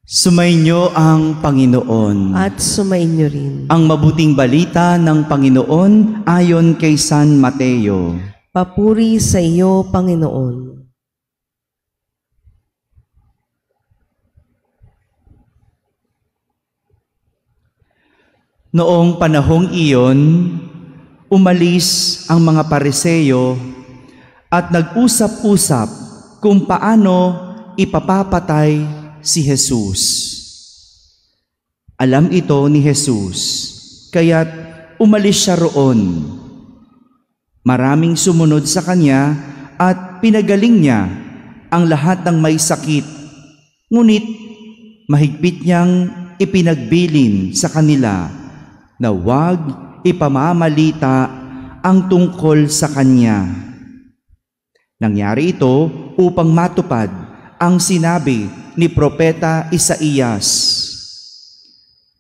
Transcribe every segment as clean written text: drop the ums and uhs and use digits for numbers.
Sumainyo ang Panginoon. At sumainyo rin. Ang mabuting balita ng Panginoon ayon kay San Mateo. Papuri sa iyo, Panginoon. Noong panahong iyon, umalis ang mga Pariseo at nag-usap-usap kung paano ipapapatay si Jesus. Alam ito ni Jesus, kaya't umalis siya roon. Maraming sumunod sa kanya at pinagaling niya ang lahat ng may sakit. Ngunit mahigpit niyang ipinagbilin sa kanila na huwag ipamamalita ang tungkol sa kanya. Nangyari ito upang matupad ang sinabi ni Propeta Isaías.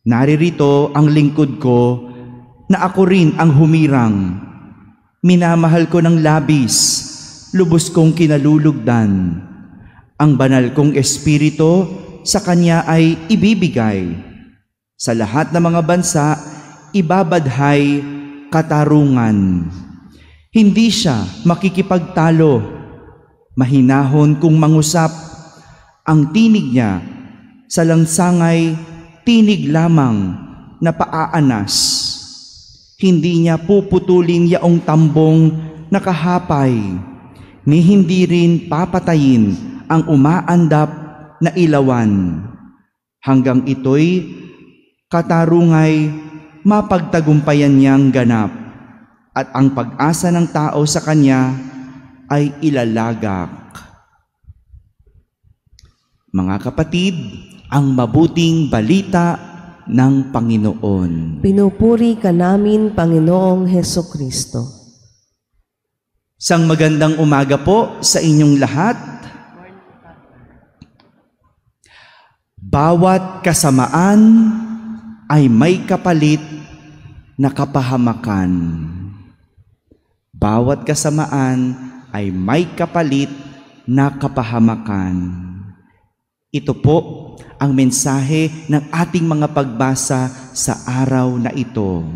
Naririto ang lingkod ko na ako rin ang humirang. Minamahal ko ng labis, lubos kong kinalulugdan. Ang banal kong espiritu sa kanya ay ibibigay. Sa lahat ng mga bansa, ibabadhay katarungan. Hindi siya makikipagtalo, mahinahon kung mangusap. Ang tinig niya sa langsangay tinig lamang na paaanas. Hindi niya puputulin yaong tambong nakahapay, ni hindi rin papatayin ang umaandap na ilawan. Hanggang ito'y katarungay mapagtagumpayan niyang ganap, at ang pag-asa ng tao sa kanya ay ilalagak. Mga kapatid, ang mabuting balita ng Panginoon. Pinupuri ka namin, Panginoong Hesukristo. Isang magandang umaga po sa inyong lahat. Bawat kasamaan ay may kapalit na kapahamakan. Bawat kasamaan ay may kapalit na kapahamakan. Ito po ang mensahe ng ating mga pagbasa sa araw na ito.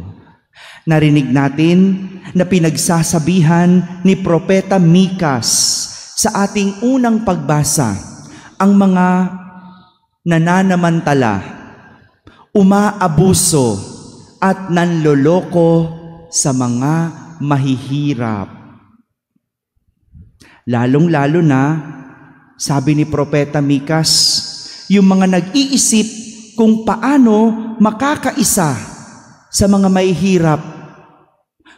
Narinig natin na pinagsasabihan ni Propeta Mikas sa ating unang pagbasa ang mga nananamantala, umaabuso at nanloloko sa mga mahihirap. Lalong-lalo na, sabi ni Propeta Mikas, yung mga nag-iisip kung paano makakaisa sa mga mahihirap,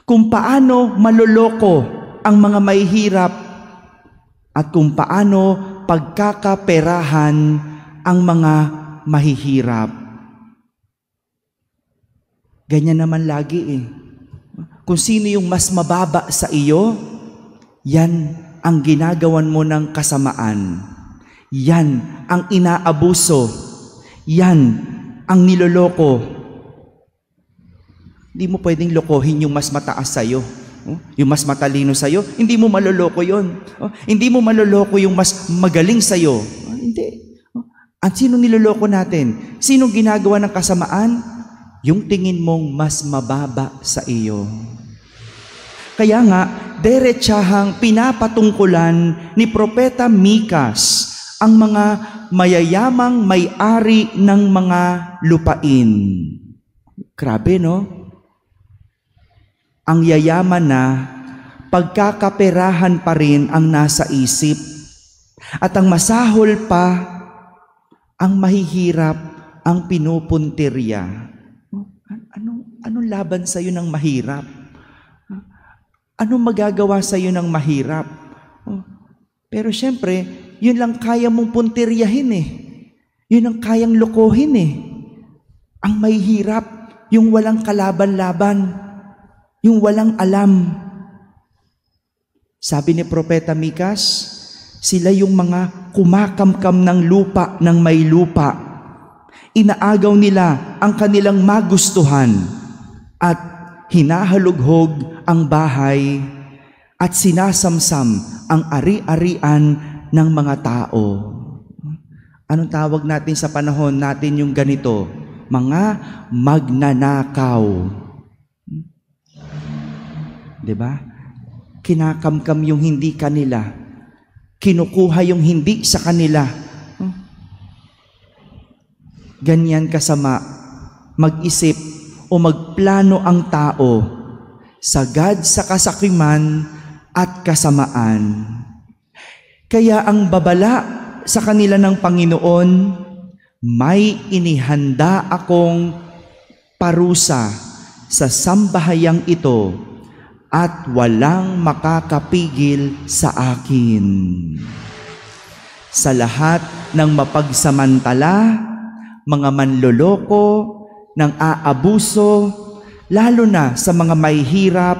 kung paano maloloko ang mga mahihirap, at kung paano pagkakaperahan ang mga mahihirap. Ganyan naman lagi eh. Kung sino yung mas mababa sa iyo, yan ang ginagawan mo ng kasamaan. Yan ang inaabuso. Yan ang niloloko. Hindi mo pwedeng lokohin yung mas mataas sa'yo. Yung mas matalino sa'yo, hindi mo maloloko yun. Hindi mo maloloko yung mas magaling sa'yo. Hindi. At sino niloloko natin? Sinong ginagawa ng kasamaan? Yung tingin mong mas mababa sa iyo. Kaya nga, derechahang pinapatungkulan ni Propeta Mikas ang mga mayayamang may-ari ng mga lupain. Grabe, no? Ang yayaman na, pagkakaperahan pa rin ang nasa isip. At ang masahol pa, ang mahihirap, ang pinupuntirya. Anong laban sa'yo ng mahirap? Anong magagawa sa iyo ng mahirap? Pero syempre, yun lang kaya mong puntiryahin eh. Yun ang kayang lokohin eh. Ang mahirap, yung walang kalaban-laban, yung walang alam. Sabi ni Propeta Mikas, sila yung mga kumakamkam ng lupa ng may lupa. Inaagaw nila ang kanilang magustuhan at hinahalughog ang bahay at sinasamsam ang ari-arian ng mga tao. Anong tawag natin sa panahon natin yung ganito? Mga magnanakaw. Diba? Kinakamkam yung hindi kanila. Kinukuha yung hindi sa kanila. Ganyan kasama mag-isip o magplano ang tao, sagad sa kasakiman at kasamaan. Kaya ang babala sa kanila ng Panginoon, may inihanda akong parusa sa sambahayang ito at walang makakapigil sa akin. Sa lahat ng mapagsamantala, mga manloloko, ng aabuso, lalo na sa mga may hirap,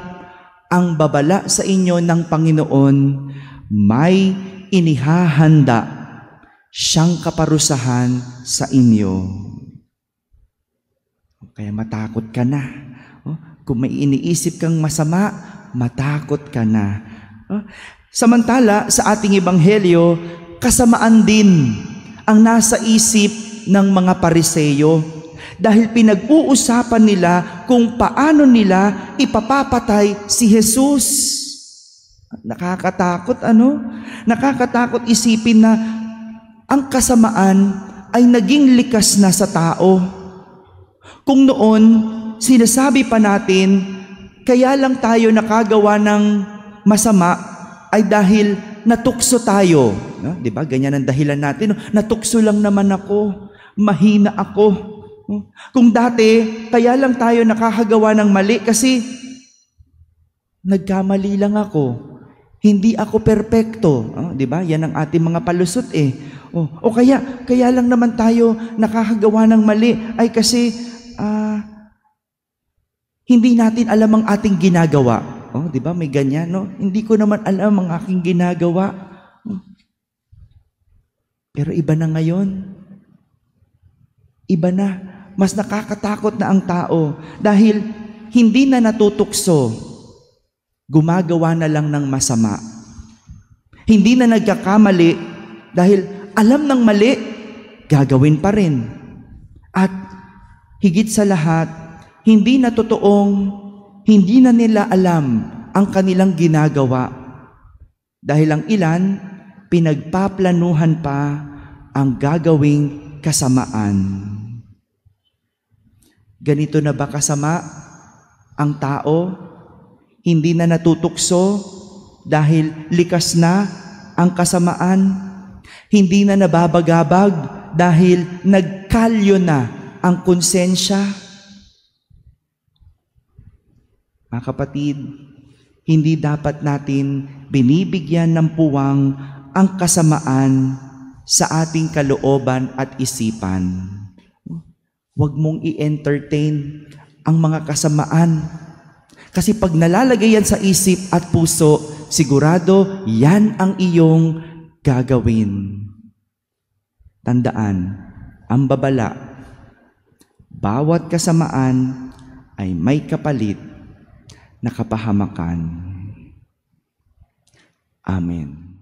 ang babala sa inyo ng Panginoon, may inihahanda siyang kaparusahan sa inyo. Kaya matakot ka na. Kung may iniisip kang masama, matakot ka na. Samantala, sa ating ebanghelyo, kasamaan din ang nasa isip ng mga Pariseyo dahil pinag-uusapan nila kung paano nila ipapapatay si Jesus. Nakakatakot, Nakakatakot isipin na ang kasamaan ay naging likas na sa tao. Kung noon, sinasabi pa natin, kaya lang tayo nakagawa ng masama ay dahil natukso tayo. No? Diba? Ganyan ang dahilan natin. Natukso lang naman ako. Mahina ako. Kung dati, kaya lang tayo nakakagawa ng mali kasi nagkamali lang ako. Hindi ako perpekto. Diba? Yan ang ating mga palusot eh. O kaya lang naman tayo nakakagawa ng mali ay kasi hindi natin alam ang ating ginagawa. Diba? May ganyan, no? Hindi ko naman alam ang aking ginagawa. Pero iba na ngayon. Iba na. Mas nakakatakot na ang tao dahil hindi na natutukso. Gumagawa na lang ng masama. Hindi na nagkakamali dahil alam ng mali, gagawin pa rin. At higit sa lahat, hindi na totoong, hindi na nila alam ang kanilang ginagawa. Dahil ang ilan, pinagpaplanuhan pa ang gagawing kasamaan. Ganito na ba kasama ang tao? Hindi na natutukso dahil likas na ang kasamaan. Hindi na nababagabag dahil nagkalyo na ang konsensya. Mga kapatid, hindi dapat natin binibigyan ng puwang ang kasamaan sa ating kalooban at isipan. Huwag mong i-entertain ang mga kasamaan. Kasi pag nalalagay yan sa isip at puso, sigurado yan ang iyong gagawin. Tandaan, ang babala, bawat kasamaan ay may kapalit na kapahamakan. Amen.